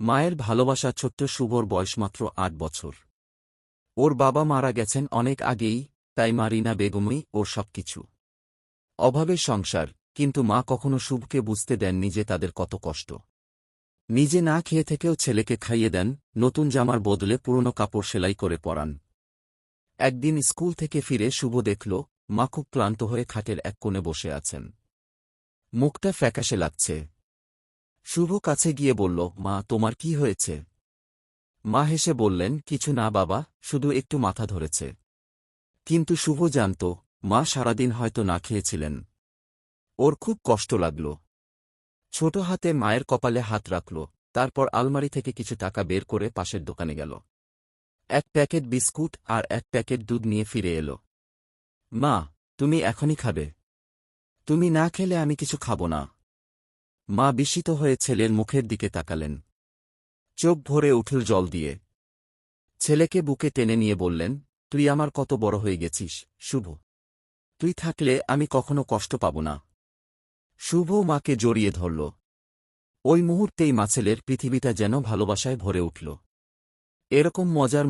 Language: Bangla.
মায়ের ভালোবাসা ছোট্ট শুভর বয়স মাত্র ৮ বছর। ওর বাবা মারা গেছেন অনেক আগেই, তাই মা রিনা বেগমই ওর সবকিছু। অভাবের সংসার, কিন্তু মা কখনো শুভকে বুঝতে দেননি যে তাদের কত কষ্ট। নিজে না খেয়ে থেকেও ছেলেকে খাইয়ে দেন, নতুন জামার বদলে পুরনো কাপড় সেলাই করে পরান। একদিন স্কুল থেকে ফিরে শুভ দেখল মা খুব ক্লান্ত হয়ে খাটের এক কোণে বসে আছেন। মুখটা ফ্যাকাশে লাগছে। শুভ কাছে গিয়ে বলল, মা, তোমার কি হয়েছে? মা হেসে বললেন, কিছু না বাবা, শুধু একটু মাথা ধরেছে। কিন্তু শুভ জানত মা সারাদিন হয়তো না খেয়েছিলেন। ওর খুব কষ্ট লাগল। ছোট হাতে মায়ের কপালে হাত রাখল, তারপর আলমারি থেকে কিছু টাকা বের করে পাশের দোকানে গেল। এক প্যাকেট বিস্কুট আর এক প্যাকেট দুধ নিয়ে ফিরে এল। মা, তুমি এখনই খাবে? তুমি না খেলে আমি কিছু খাব না। মা বিস্মিত হয়ে ছেলের মুখের দিকে তাকালেন। চোখ ভরে উঠল জল দিয়ে। ছেলেকে বুকে টেনে নিয়ে বললেন, তুই আমার কত বড় হয়ে গেছিস, শুভ। তুই থাকলে আমি কখনো কষ্ট পাব না। শুভ মাকে জড়িয়ে ধরল। ওই মুহূর্তেই মা ছেলের পৃথিবীটা যেন ভালোবাসায় ভরে উঠল। এরকম মজার